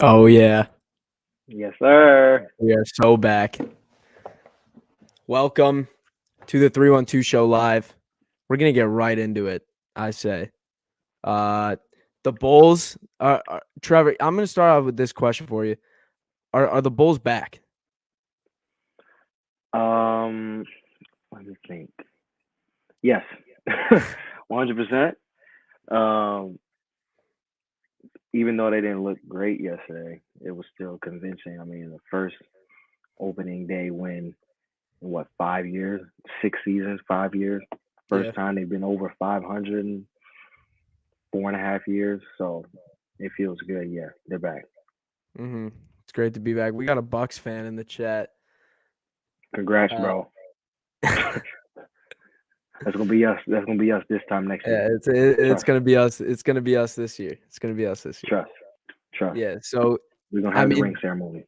Oh yeah, Yes, sir. we are so back. Welcome to the 312 show live. We're gonna get right into it. I say, uh, the Bulls. Trevor, I'm gonna start off with this question for you. Are the Bulls back? Um, Let me think. Yes, 100%. Um, even though they didn't look great yesterday, it was still convincing. I mean, the first opening day win in what 5 years, 6 seasons, 5 years. First Yeah. time they've been over 500 in 4.5 years. So it feels good. Yeah, they're back. It's great to be back. We got a Bucks fan in the chat. Congrats, Uh, bro. That's gonna be us. That's gonna be us this time next year. yeah, it's Trust, gonna be us. It's gonna be us this year. It's gonna be us this year. trust, trust. Yeah. So We're gonna I have the ring mean, ceremony.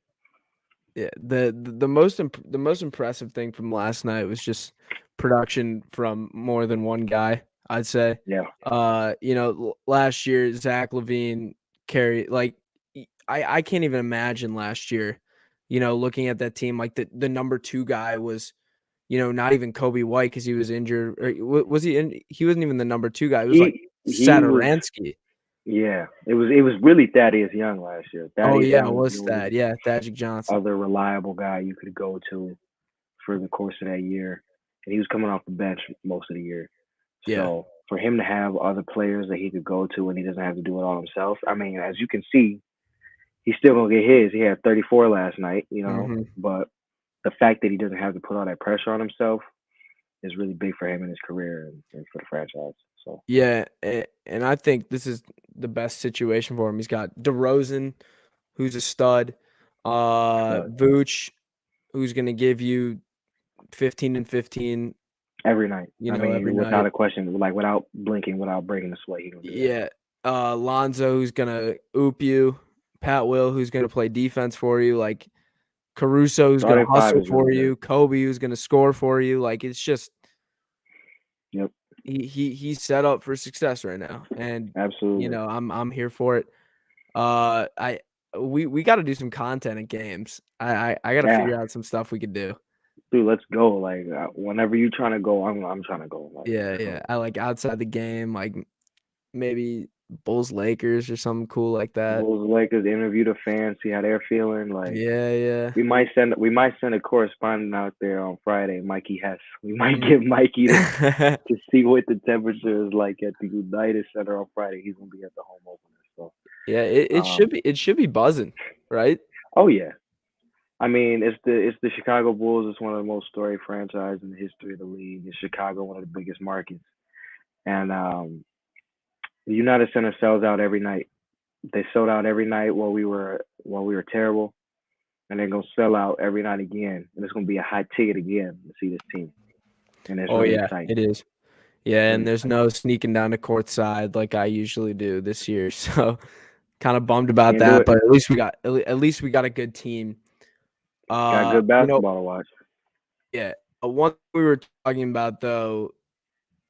yeah, the most impressive thing from last night was just production from more than one guy, I'd say. Yeah. Last year Zach LaVine carried like I can't even imagine last year, looking at that team like the number 2 guy was, not even Kobe White because he was injured or was he in he wasn't even the number 2 guy. It was like He was Satoransky. yeah. It was really Thaddeus Young last year. Oh Thaddeus yeah, it Young was was the only that. Yeah, Magic Johnson. other reliable guy you could go to for the course of that year, and he was coming off the bench most of the year. Yeah. So for him to have other players that he could go to and he doesn't have to do it all himself, I mean, as you can see, he's still gonna get his. He had 34 last night, Mhm. but the fact that he doesn't have to put all that pressure on himself is really big for him in his career and for the franchise. So Yeah, and I think this is the best situation for him. He's got DeRozan, who's a stud, stud Vooch, who's gonna give you 15 and 15, every night. I every mean, without night. a question, like without blinking, without breaking a sweat, he gonna do that. Yeah, Lonzo, who's gonna oop you, Pat Will, who's gonna play defense for you, like Caruso, who's gonna Starting five hustle is really for good. you, Kobe, who's gonna score for you. Like it's just Yep, he's set up for success right now, and absolutely. I'm here for it. I we got to do some content in games. I got to Yeah, figure out some stuff we could do. dude, let's go. Like whenever you trying to go, I'm trying to go. Like Yeah, let's yeah. go. I like outside the game, like maybe Bulls Lakers or something cool like that. Bulls Lakers interview the fans, see how they're feeling. Like Yeah, yeah. we might send a correspondent out there on Friday, Mikey Hess. We might Mhm. get Mikey to see what the temperature is like at the United Center on Friday. He's gonna be at the home opener. So Yeah, it should um, be buzzing, right? oh yeah. I mean, it's the Chicago Bulls. It's one of the most storied franchises in the history of the league. It's Chicago, one of the biggest markets, and the United Center sells out every night. They sold out every night while we were terrible, and they're gonna sell out every night again. And it's gonna be a high ticket again to see this team, and it's Oh really yeah, exciting. it is. Yeah, and Really there's exciting. no sneaking down to court side like I usually do this year. So kind of bummed about Can't do that, it. but at least we got a good team. Got Uh, good you know, basketball to watch. Yeah, one we were talking about though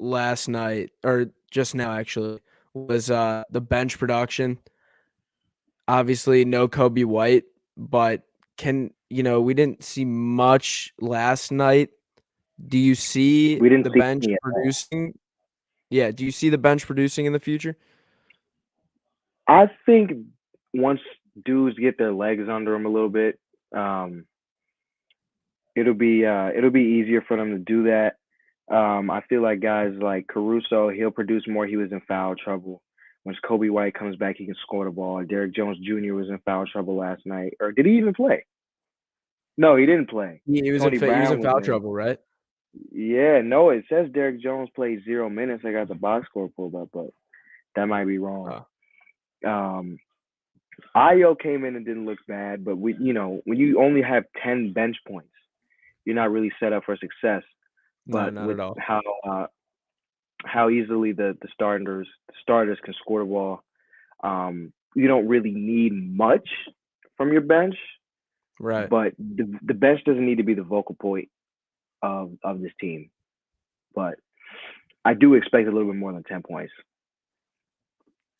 last night or just now actually was the bench production. Obviously, no Kobe White, but we didn't see much last night. Do you see We didn't the see bench any at all. producing? Yeah, do you see the bench producing in the future? I think once dudes get their legs under them a little bit, um, it'll be easier for them to do that. I feel like guys like Caruso, he'll produce more. He was in foul trouble. Once Kobe White comes back, he can score the ball. Derrick Jones Jr. was in foul trouble last night. Or did he even play? No, he didn't play. Tony He was Brown in was foul in. trouble, right? Yeah, no, it says Derrick Jones played 0 minutes. I got the box score pulled up, but that might be wrong. Oh, Um, Io came in and didn't look bad, but when you only have 10 bench points, you're not really set up for success. no, But not with at all. how easily the starters can score the ball, you don't really need much from your bench. Right. But the bench doesn't need to be the vocal point of this team. But I do expect a little bit more than 10 points.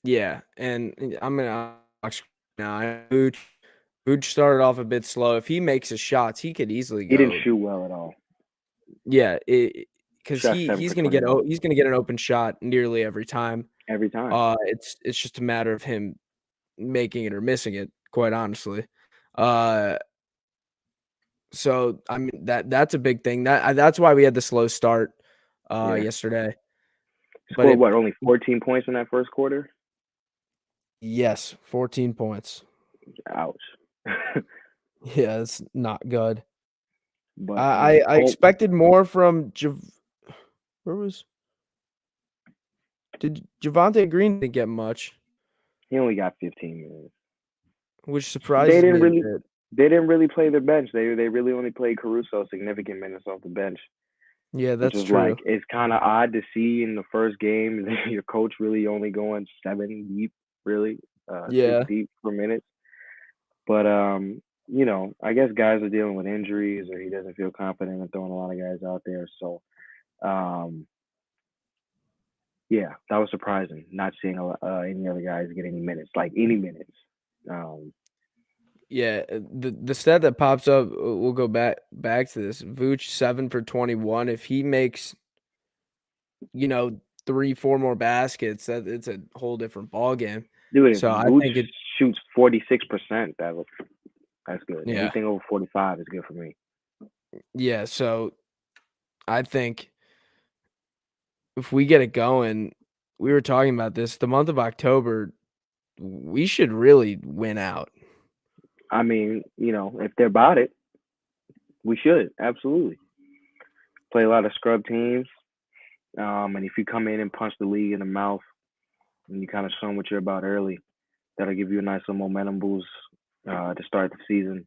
Yeah, and I'm gonna now. Vooch started off a bit slow. If he makes his shots, he could easily He didn't go. shoot well at all. Yeah, because Shot 7 he's for gonna get 21 he's gonna get an open shot nearly every time. every time. It's just a matter of him making it or missing it, quite honestly. Uh, so I mean that's a big thing. That's why we had the slow start Yeah. yesterday. But Scored what? Only 14 points in that first quarter. yes, 14 points. Ouch. Yeah, it's not good. But I expected more from where was did Javonte Green didn't get much, he only got 15 minutes. which They surprises didn't me a really bit. they didn't really play their bench. They really only played Caruso significant minutes off the bench, Yeah, which that's is like true. it's kind of odd to see in the first game your coach really only going 7 deep, really, 6 Yeah. deep for minutes. But I guess guys are dealing with injuries or he doesn't feel confident in throwing a lot of guys out there. So um, yeah, that was surprising. Not seeing any other guys get any minutes, like any minutes. Um, Yeah, the stat that pops up, we'll go back to this. Vooch 7 for 21. If he makes, 3, 4 more baskets, that it's a whole different ball game. dude, if So I Vooch think shoots 46%, that's good. yeah, Anything over 45 is good for me. yeah. So I think if we get it going, we were talking about this. The month of October, we should really win out. I mean, if they're about it, we should absolutely play a lot of scrub teams. And if you come in and punch the league in the mouth and you kind of show them what you're about early, that'll give you a nice little momentum boost to start the season.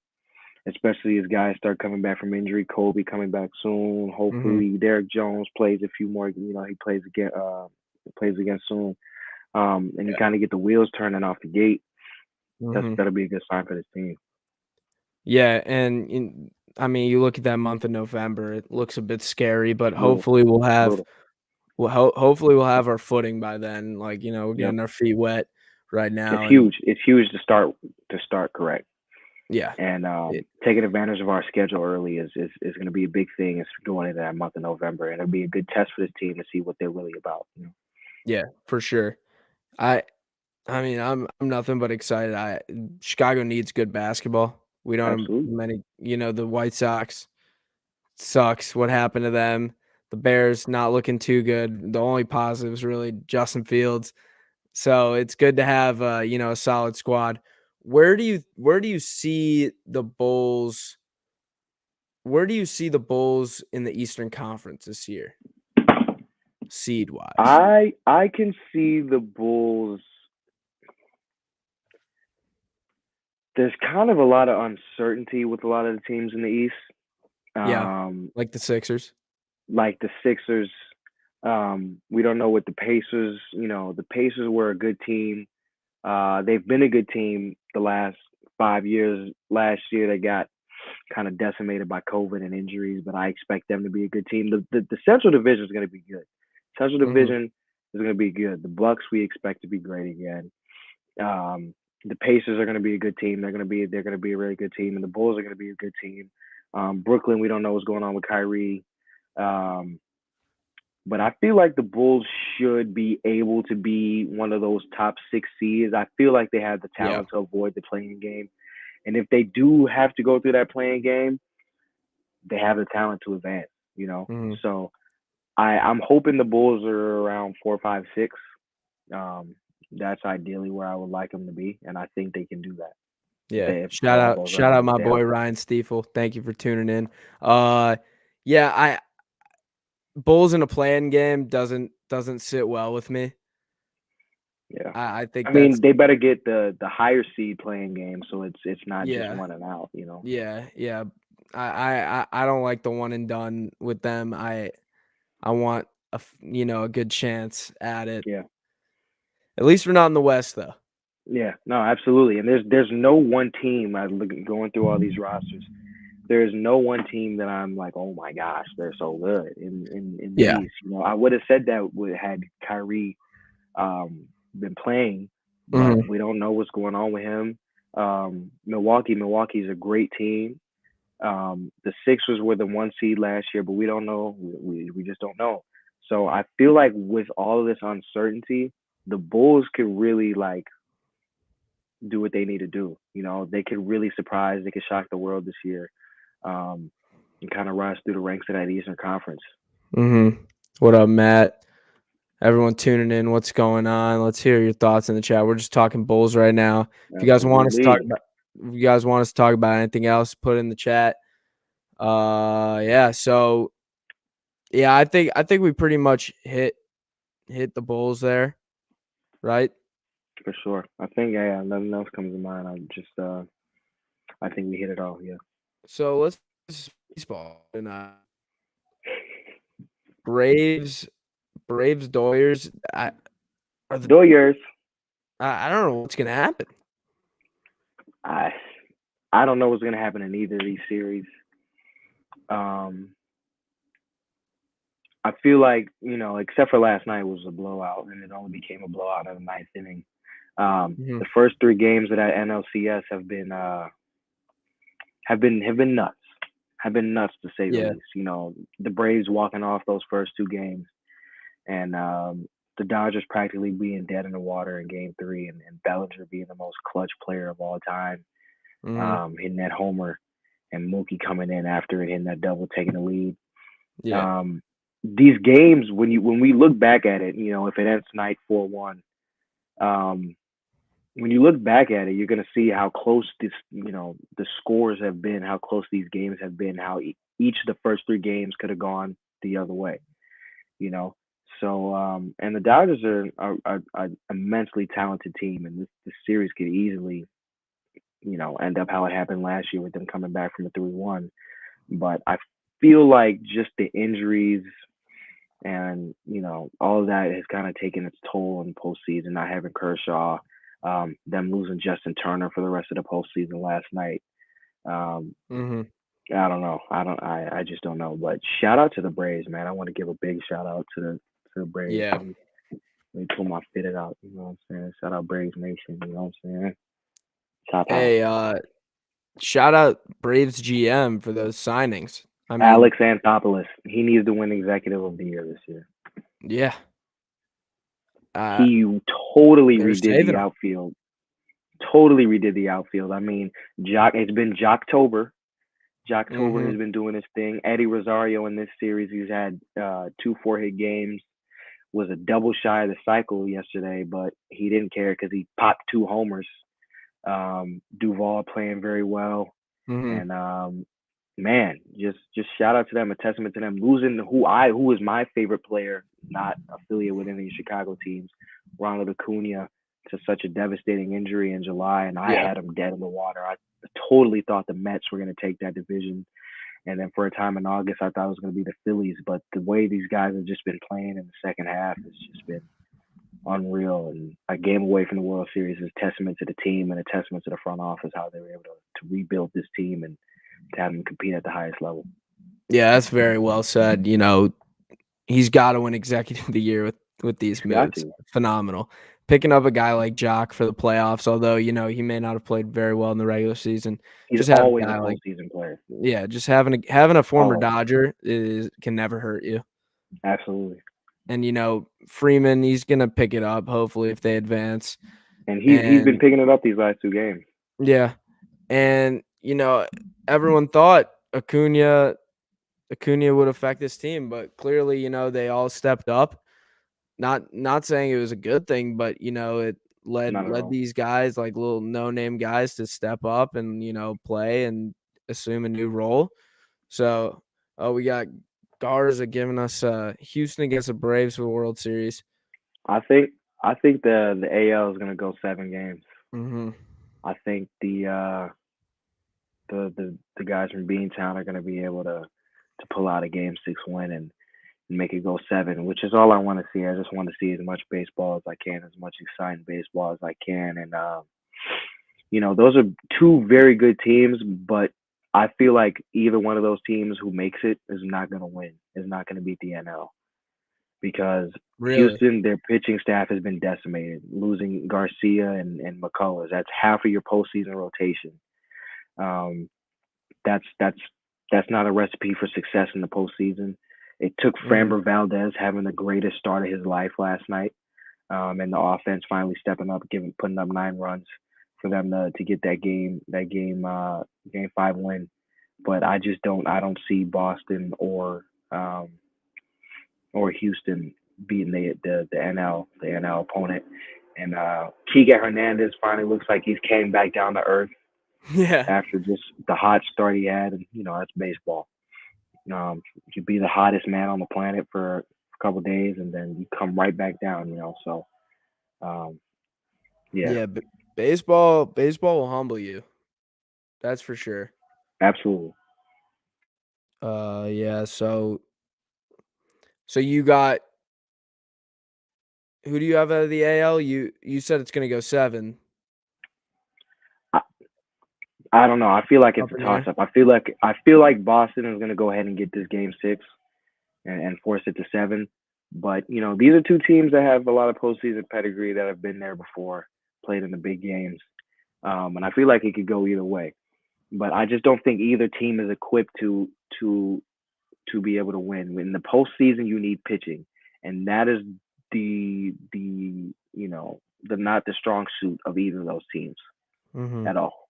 Especially as guys start coming back from injury. Kobe coming back soon. Mhm. Hopefully, Derek Jones plays a few more. He plays again. Plays again soon. And you kind of get the wheels turning off the gate. Mhm. That'll be a good sign for this team. Yeah, and I mean, you look at that month of November, it looks a bit scary, but It's brutal. hopefully we'll It's have brutal. hopefully we'll have our footing by then. Like, we're Yep. getting our feet wet right It's now, and huge. It's huge to start correct. yeah, And it, taking advantage of our schedule early is going to be a big thing. It's going into that month of November, and it'll be a good test for this team to see what they're really about. yeah, for sure. I I mean, I'm nothing but excited. Chicago needs good basketball. We don't have Absolutely. many. The White Sox sucks. What happened to them? The Bears not looking too good. The only positive is really Justin Fields. So it's good to have a solid squad. Where do you see the Bulls? Where do you see the Bulls in the Eastern Conference this year, seed wise? I can see the Bulls. There's kind of a lot of uncertainty with a lot of the teams in the East. Yeah, Um, like the Sixers. like the Sixers. We don't know what the Pacers. The Pacers were a good team. They've been a good team the last 5 years. Last year they got kind of decimated by COVID and injuries, but I expect them to be a good team. The Central Division is going to be good. Central Mhm. Division is going to be good. The Bucks we expect to be great again. Um, the Pacers are going to be a good team. They're going to be a really good team, and the Bulls are going to be a good team. Brooklyn, we don't know what's going on with Kyrie. Um, but I feel like the Bulls should be able to be one of those top 6 seeds. I feel like they have the Yeah. talent to avoid the playing game. And if they do have to go through that playing game, they have the talent to advance. Mhm. So I'm hoping the Bulls are around 4, 5, 6. Um, that's ideally where I would like them to be, and I think they can do that Yeah. if Shout all out goes shout right, out if my they're boy healthy. Ryan Stiefel. Thank you for tuning in. Yeah, I Bulls in a playing game doesn't sit well with me. Yeah. I think I that's mean, they better get the higher seed playing game, so it's not just yeah. one and out. Yeah. I don't like the one and done with them. I want a good chance at it. Yeah. At least we're not in the West though. Yeah, no, absolutely. And there's no one team. Going through all these rosters. There's no one team that I'm like, oh my gosh, they're so good in the Yeah. East. I would have said that would had Kyrie been playing, but Mhm. we don't know what's going on with him. Milwaukee's a great team. The Sixers were the one seed last year, but we don't know. We just don't know. So I feel like with all of this uncertainty, the Bulls could really like do what they need to do. You know, they could really surprise. They could shock the world this year, um, and kind of rise through the ranks of that Eastern Conference. What up, Matt? Everyone tuning in, what's going on? Let's hear your thoughts in the chat. We're just talking Bulls right now. If you guys want us to talk Absolutely, about, if you guys want us to talk about anything else, put it in the chat. Yeah. So yeah, I think we pretty much hit the Bulls there, right? for sure. I think yeah, nothing else comes to mind. I think we hit it all. Yeah. So let's baseball and Braves, Doyers. Are the Doyers. I don't know what's gonna happen. I I don't know what's gonna happen in either of these series. Um, I feel like except for last night was a blowout, and it only became a blowout in the ninth inning. Mhm. The first three games of that NLCS have been nuts. Have been nuts to say the Yeah. least. The Braves walking off those first two games, and the Dodgers practically being dead in the water in Game Three, and Bellinger being the most clutch player of all time, Mhm. hitting that homer, and Mookie coming in after it, hitting that double, taking the lead. Yeah. Um, these games, when we look back at it, if it ends tonight 4-1, um, when you look back at it, you're gonna see how close the scores have been, how close these games have been, how each of the first three games could have gone the other way. You know, so and the Dodgers are immensely talented team, and this series could easily end up how it happened last year with them coming back from a 3-1. But I feel like just the injuries and all of that has kind of taken its toll in postseason. Not having Kershaw, them losing Justin Turner for the rest of the postseason last night. Um, Mhm. I don't know. I just don't know. But shout out to the Braves, man. I want to give a big shout out to the Braves. Yeah. Let me pull my fitted out. You know what I'm saying? Shout out Braves Nation. You know what I'm saying? Top out. Hey, shout out Braves GM for those signings. I mean, Alex Anthopoulos. He needs to win Executive of the Year this year. yeah. Uh, He totally they're redid the saving them. outfield. Totally redid the outfield. I mean, it's been Jocktober. Jocktober Mhm. has been doing his thing. Eddie Rosario in this series, he's had two 4-hit games. Was a double shy of the cycle yesterday, but he didn't care because he popped two homers. Duvall playing very well, Mhm. and man, just shout out to them, a testament to them losing who is my favorite player, not affiliated with any Chicago teams, Ronald Acuna, to such a devastating injury in July, and I Yeah. had him dead in the water. I totally thought the Mets were going to take that division, and then for a time in August, I thought it was going to be the Phillies. But the way these guys have just been playing in the second half has just been unreal. And a game away from the World Series is a testament to the team and a testament to the front office how they were able to rebuild this team and to have them compete at the highest level. Yeah, that's very well said. He's got to win Executive of the Year with these He's got moves. to. Phenomenal. Picking up a guy like Jock for the playoffs, although he may not have played very well in the regular season. He's Just having a always a guy like postseason player. just having a former Always. Dodger can never hurt you. Absolutely. And Freeman, he's gonna pick it up hopefully if they advance. And he's been And picking it up these last two games. yeah, and everyone thought Acuna would affect this team, but clearly they all stepped up. Not saying it was a good thing, but it led Not at led all. these guys like little no name guys to step up and play and assume a new role. So we got Garza giving us Houston against the Braves for the World Series. I think the AL is gonna go 7 games. Hmm. I think the guys from Beantown are gonna be able to pull out a game 6 win and make it go 7, which is all I want to see. I just want to see as much baseball as I can, as much exciting baseball as I can, and those are two very good teams, but I feel like either one of those teams who makes it is not going to win, is not going to beat the NL. because Really? Houston, their pitching staff has been decimated, losing Garcia and McCullers. That's half of your postseason rotation. Um, that's that's not a recipe for success in the postseason. It took Mhm. Framber Valdez having the greatest start of his life last night, and the offense finally stepping up, putting up 9 runs for them to get game 5 win. But I don't see Boston um, or Houston beating the NL opponent. And Keegan Hernandez finally looks like he's came back down to earth Yeah. after just the hot start he had, and that's baseball. You be the hottest man on the planet for a couple of days, and then you come right back down. So um, yeah, Yeah, baseball will humble you. That's for sure. absolutely. Yeah, so you got who do you have out of the AL? You said it's gonna go 7. I, I don't know. I feel like it's Up a in the toss air? up. I feel like Boston is going to go ahead and get this game 6 and force it to 7. But these are two teams that have a lot of postseason pedigree that have been there before, played in the big games, and I feel like it could go either way. But I just don't think either team is equipped to to be able to win. In the postseason, you need pitching, and that is the not the strong suit of either of those teams Mhm. at all.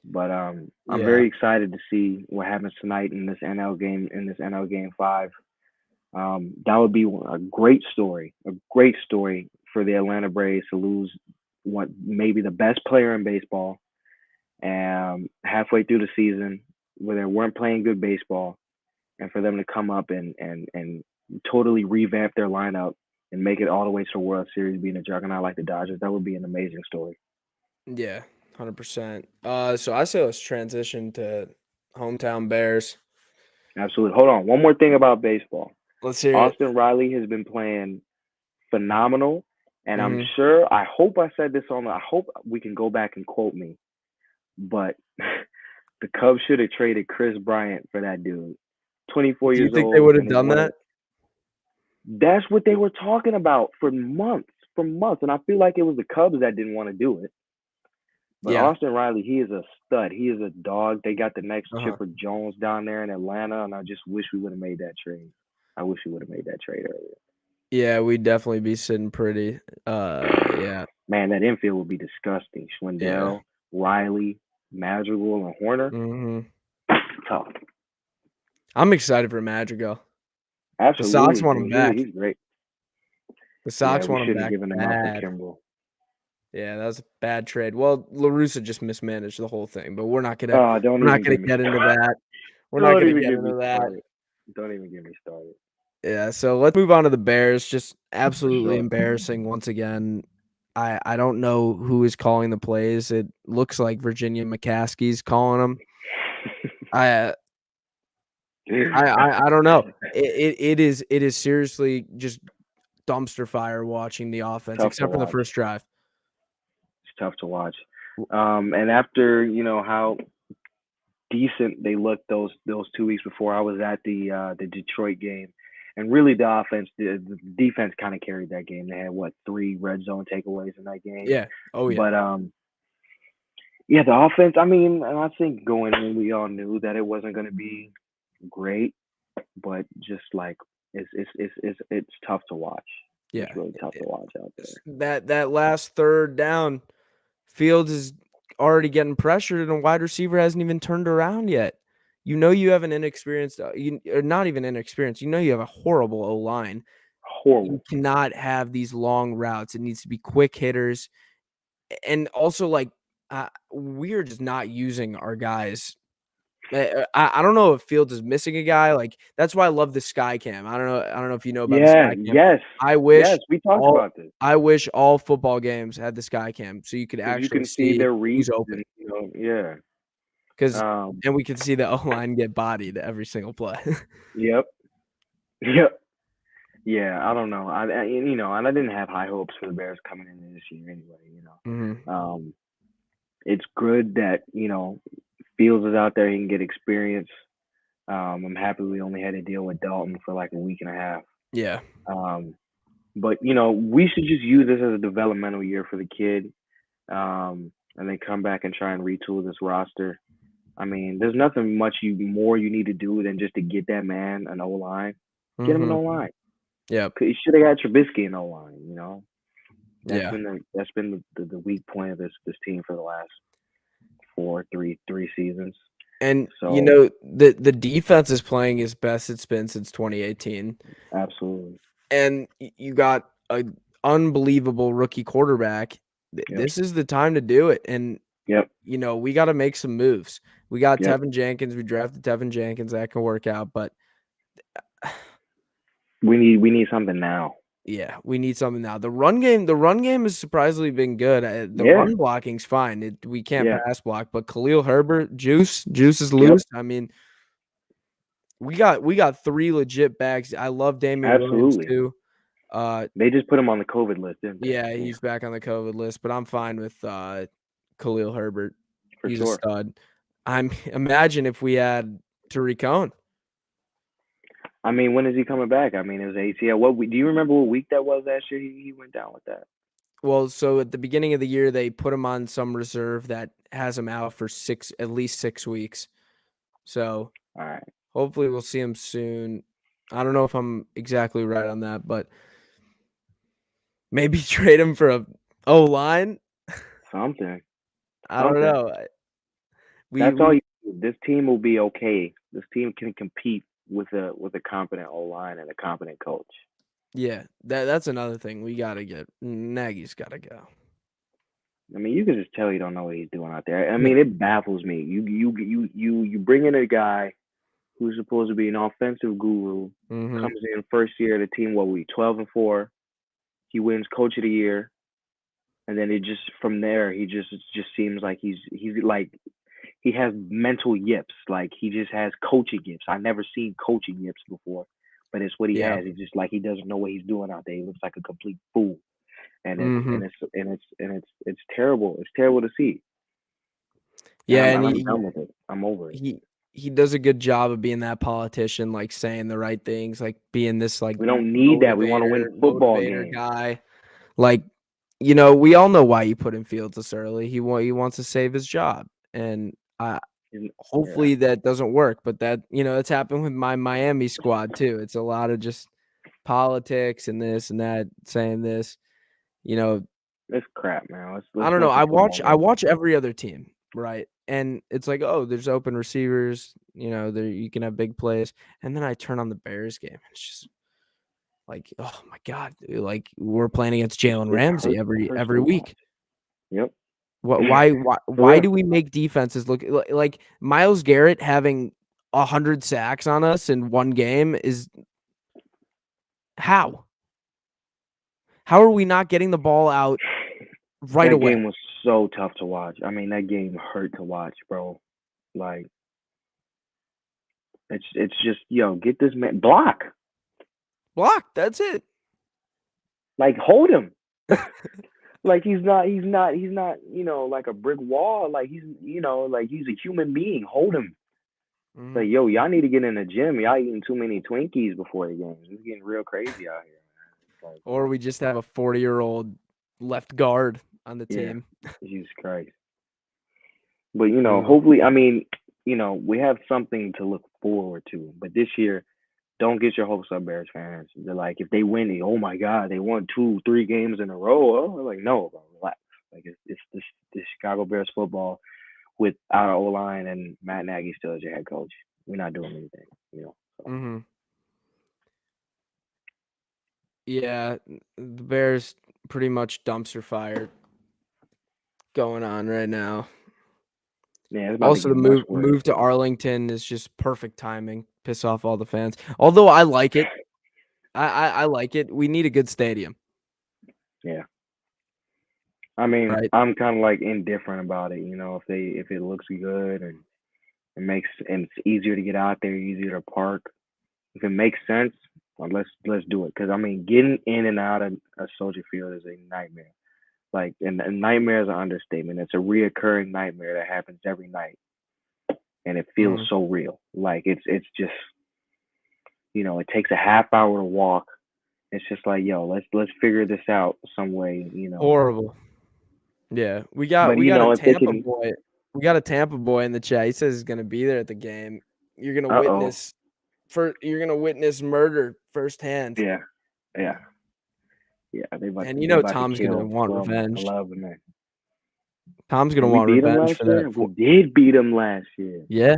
But I'm Yeah. very excited to see what happens tonight in this NL game 5. That would be a great story for the Atlanta Braves to lose what maybe the best player in baseball halfway through the season where they weren't playing good baseball, and for them to come up and totally revamp their lineup and make it all the way to the World Series, being a juggernaut like the Dodgers. That would be an amazing story. Yeah, 100%. So I say let's transition to hometown Bears. Absolutely. Hold on. One more thing about baseball. Let's hear it. Austin Riley has been playing phenomenal. And I'm Mhm. sure, I hope I said this I hope we can go back and quote me, but the Cubs should have traded Chris Bryant for that dude. 24 Do you years think they old would and have is done one of that? that's what they were talking about for months. And I feel like it was the Cubs that didn't want to do it. But Yeah. Austin Riley, he is a stud. He is a dog. They got the next Uh-huh. Chipper Jones down there in Atlanta, and I just wish we would have made that trade. I wish we would have made that trade earlier. Yeah, we'd definitely be sitting pretty. Yeah. Man, that infield would be disgusting. Yeah. Schwindel, Riley, Madrigal, and Horner. Mhm. Tough. I'm excited for Madrigal. The Sox Absolutely, want him dude. back. He's great. The Yeah, Sox we want him should have back given him up for bad. Kimbrel. Yeah, that was a bad trade. Well, La Russa just mismanaged the whole thing, but Don't we're not even gonna get me get into started. that. We're not Don't gonna even get get me into that. started. Don't even get me started. Yeah, so let's move on to the Bears. Just For absolutely sure. embarrassing once again. I don't know who is calling the plays. It looks like Virginia McCaskey's calling them. I uh, I don't know. It is seriously just dumpster fire watching the offense, Tough to except for the watch. first drive. It's tough to watch. W And after how decent they looked those 2 weeks before, I was at the Detroit game, and really the defense kind of carried that game. They had what 3 red zone takeaways in that game, Yeah. Oh, yeah. but yeah, the offense. I mean, and I think going in, we all knew that it wasn't going to be great, but just like it's tough to watch. It's Yeah. really tough to watch out S there. that last third down, Fields is already getting pressured, and a wide receiver hasn't even turned around yet. You know you have an inexperienced, you or not even inexperienced, you know you have a horrible O-line. You Horrible. cannot have these long routes. It needs to be quick hitters, and also, like, we're just not using our guys. I don't know if Fields is missing a guy, like, that's why I love the sky cam. I don't know if you know about the Yeah. sky cam. Yes. I Yes. wish We talked all about this. I wish all football games had the sky cam so you could Because you actually can see see their who's reads open. and yeah. 'Cause Um, and we could see the O-line get bodied every single play. yep, yep, yeah. I don't know. And I didn't have high hopes for the Bears coming into this year anyway. Mhm. It's good that Fields is out there. He can get experience. I'm happy we only had to deal with Dalton for like a week and a half. Yeah. Um, but we should just use this as a developmental year for the kid, and then come back and try and retool this roster. I mean, there's nothing much more you need to do than just to get that man an O line. Get him an Mhm. O line. Yep. You should have got Trubisky an O line. That's Yeah. been the weak point of this team for the last three seasons. And So the defense is playing as best it's been since 2018. absolutely, And you got a unbelievable rookie quarterback. yep, This is the time to do it. And yep. we got to make some moves. We got Yep. Tevin Jenkins. We drafted Tevin Jenkins. That can work out, but We need something now. yeah, we need something now. The run game has surprisingly been good. The Yeah, run blocking's fine. We can't yeah, pass block, but Khalil Herbert, juice is yep. loose. I mean, we got 3 legit backs. I love Damian Williams Absolutely. too. Uh, They just put him on the COVID list, didn't they? yeah, Yeah, he's back on the COVID list, but I'm fine with Khalil Herbert. for He's a sure. stud. Imagine if we had Tariq Cohen. I mean, when is he coming back? I mean, it was ACL. Do you remember what week that was last year? He went down with that. Well, so at the beginning of the year, they put him on some reserve that has him out for at least 6 weeks. So All right, hopefully we'll see him soon. I don't know if I'm exactly right on that, but maybe trade him for a O line. something, I don't something. know. We That's all. we This team will be okay. This team can compete with a competent O line and a competent coach. yeah, that's another thing we gotta get. Nagy's gotta go. I mean, you can just tell you don't know what he's doing out there. I No. mean, it baffles me. You bring in a guy who's supposed to be an offensive guru, Mhm. comes in first year of the team. What we 12-4. He wins Coach of the Year, and then it just from there he just seems like he's like he has mental yips. Like he just has coaching yips. I've never seen coaching yips before, but it's what he Yeah. has. It's just like he doesn't know what he's doing out there. He looks like a complete fool, and it's and Mhm. it's and it's and it's it's terrible. It's terrible to see, and Yeah, and I'm done with it. I'm over it. he does a good job of being that politician, like saying the right things, like being this like We don't need that. We want to win football motivator games. guy. Like, we all know why he put in Fields this early. He wants to save his job, and Yeah, hopefully that doesn't work. But it's happened with my Miami squad too. It's a lot of just politics and this and that, saying this. You know, it's crap, man. I Let's don't know. win some football I games. watch every other team, right? And it's like, oh, there's open receivers. There you can have big plays, and then I turn on the Bears game. It's just like, oh my god, dude, like we're playing against Jalen It Ramsey hurts every so much. week. Yep. What? For Why real. do we make defenses look like Myles Garrett having 100 sacks on us in one game is how? How are we not getting the ball out right That away? game was so tough to watch. I mean, that game hurt to watch, bro. Like it's just get this man block. Block. That's it. Like hold him. Like he's not like a brick wall. Like he's a human being. Hold him. Mhm. Like y'all need to get in the gym. Y'all eating too many Twinkies before the games. It's getting real crazy out here, man. Like Or we just have a 40-year-old left guard on the yeah, team. Jesus Christ. But Ugh. hopefully, I mean, we have something to look forward to. But this year, don't get your hopes up, Bears fans. They're like, if they win, oh my God, they won 2, 3 games in a row. Oh, we're like, no, bro, relax. Like it's this Chicago Bears football with our O line and Matt Nagy still as your head coach. We're not doing anything. So, Mhm. Yeah, the Bears pretty much dumpster fire going on right now. yeah, it's about to Also, the get much worse. move to Arlington is just perfect timing. Piss off all the fans. Although I like it. I like it. We need a good stadium, Yeah. I mean, right? I'm kind of like indifferent about it. If it looks good and it's easier to get out there, easier to park. If it makes sense, well, let's do it. Because I mean, getting in and out of a Soldier Field is a nightmare. Like, and nightmare is an understatement. It's a reoccurring nightmare that happens every night. and it feels Mhm. so real. Like it's just it takes a half hour to walk. It's just like, yo, let's figure this out some way. Horrible. Yeah, we got But we got a if they Tampa can, boy. We got a Tampa boy in the chat. He says he's gonna be there at the game. You're gonna uh-oh, witness you're gonna witness murder firsthand. yeah, yeah, yeah, And they about to Tom's gonna kill want 12, revenge. 11 men. Tom's gonna And we want beat them revenge last for that year. We did beat them last year. Yeah,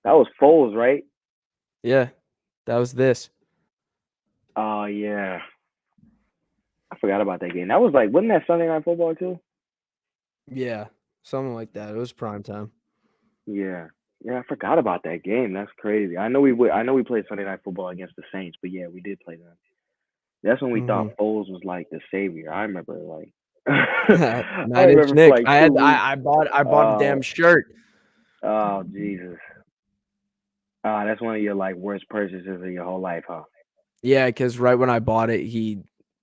That was Foles, right? yeah. That was this. Oh yeah, I forgot about that game. That was like, wasn't that Sunday Night Football too? Yeah, something like that. It was prime time. Yeah, yeah, I forgot about that game. That's crazy. I know we played Sunday Night Football against the Saints, but yeah, we did play them. That's when we thought Mhm. Foles was like the savior. I remember like, I 9 Inch remember for Nick. like 2 weeks. I bought a damn Oh, shirt. oh Jesus. That's one of your like worst purchases of your whole life, huh? Yeah, because right when I bought it, he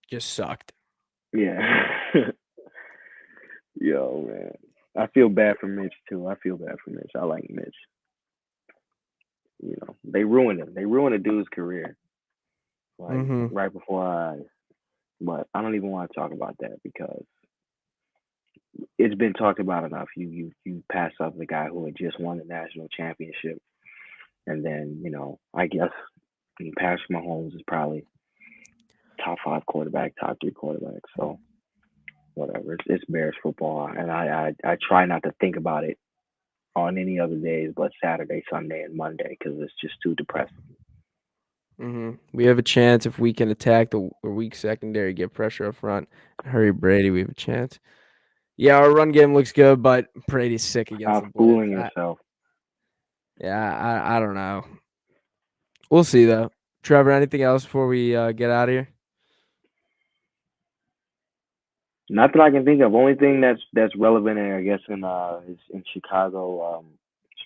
just sucked. Yeah. Yo, man. I feel bad for Mitch too. I feel bad for Mitch. I like Mitch. They ruined him. They ruined a dude's career, like Mhm. right before our eyes. But I don't even want to talk about that because it's been talked about enough. You pass up the guy who had just won the national championship, and then I guess Patrick Mahomes is probably top 5 quarterback, top 3 quarterback. So whatever. It's Bears football, and I try not to think about it on any other days but Saturday, Sunday, and Monday because it's just too depressing. Mhm. We have a chance if we can attack the weak secondary, get pressure up front, hurry Brady. We have a chance. Yeah, our run game looks good, but Brady's sick against the Stop blitz. fooling yourself. I don't know. We'll see though. Trevor, anything else before we get out of here? Not that I can think of. Only thing that's relevant, I guess, is in Chicago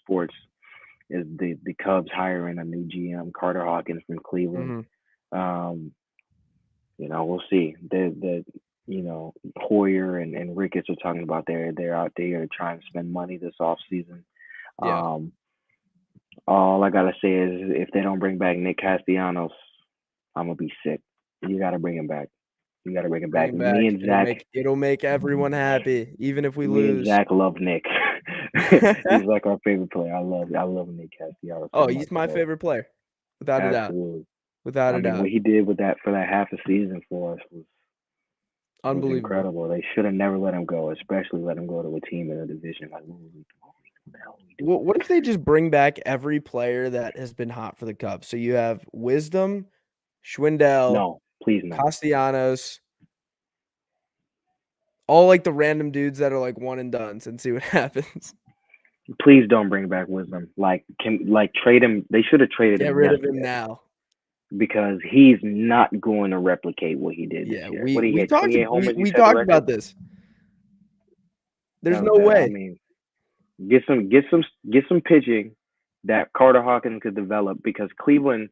sports is the Cubs hiring a new GM, Carter Hawkins from Cleveland. Mm-hmm. Um, we'll see. Hoyer and Ricketts are talking about they're out there trying to spend money this off season. Yeah. All I gotta say is if they don't bring back Nick Castellanos, I'm gonna be sick. You gotta bring him back. You gotta bring him Bring back. him back. Me and Zach, It'll make everyone happy, even if we me and lose. Zach love Nick. He's like our favorite player. I love Nick Castellanos Oh, so much. he's my So favorite player, without a doubt. absolutely. Without I a mean, doubt. what he did with that for that half a season for us was Unbelievable. incredible. They should have never let him go, especially let him go to a team in a division like what the hell are we doing? What if they just bring back every player that has been hot for the Cubs? So you have Wisdom, Schwindel, No, please no. Castellanos, all like the random dudes that are like one and dones, and see what happens. Please don't bring back Wisdom. Trade him. They should have traded Get him rid of him yesterday now. because he's not going to replicate what he did this Yeah, year. What he we had talked 28 homers. You we said the talked record. about this. There's That was no that. I way. mean, get some pitching that Carter Hawkins could develop because Cleveland,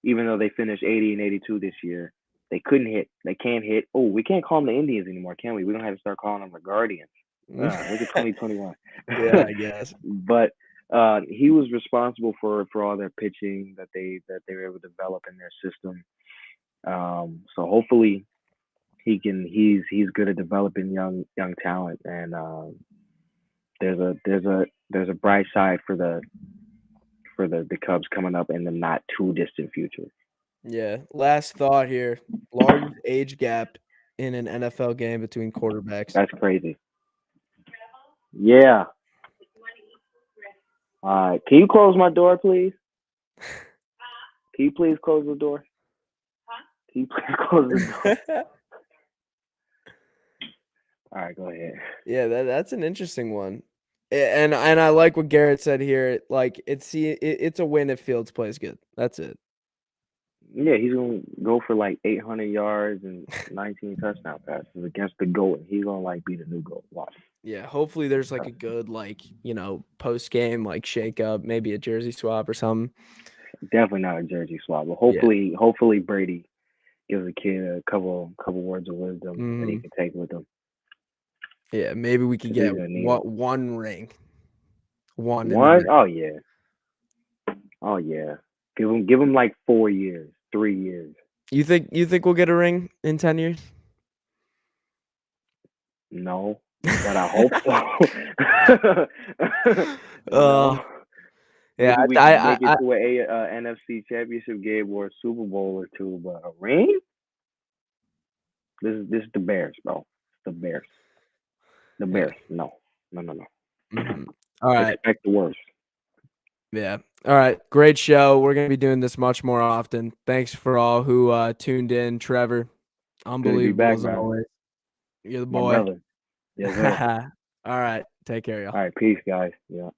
even though they finished 80 and 82 this year, they couldn't hit. They can't hit. Oh, we can't call them the Indians anymore, can we? We don't have to start calling them the Guardians. Look at 2021. Yeah, I guess. But he was responsible for all their pitching that they were able to develop in their system. So hopefully he's good at developing young talent, and there's a bright side for the Cubs coming up in the not too distant future. Yeah. Last thought here. Largest age gap in an NFL game between quarterbacks. That's crazy. Yeah. Can you close my door, please? Can you please close the door? Can you please close the door? All right, go ahead. Yeah, that's an interesting one. And I like what Garrett said here. Like it's a win if Fields plays good. That's it. Yeah, he's gonna go for like 800 yards and 19 touchdown passes against the GOAT. He's gonna like be the new GOAT. Watch. Yeah, hopefully there's like a good post game shake up, maybe a jersey swap or something. Definitely not a jersey swap, but Yeah. hopefully Brady gives the kid a couple words of wisdom that he can take with him. Yeah, maybe we could get He's gonna need it. one ring. One. in the One? next- Oh yeah. Oh yeah. Give him like 4 years, 3 years. You think we'll get a ring in 10 years? No, but I hope so. Uh, No. yeah, Maybe we can I, make it to a NFC Championship game or a Super Bowl or two, but a ring? This is the Bears, bro. The Bears. The Yeah. Bears. No. No. Mhm. All right. Expect the worst. Yeah. All right. Great show. We're going to be doing this much more often. Thanks for all who tuned in. Trevor, Good to be unbelievable back, as man. always. You're the My boy. brother. Yes, sir. All right. Take care, y'all. All right, peace, guys. Yeah.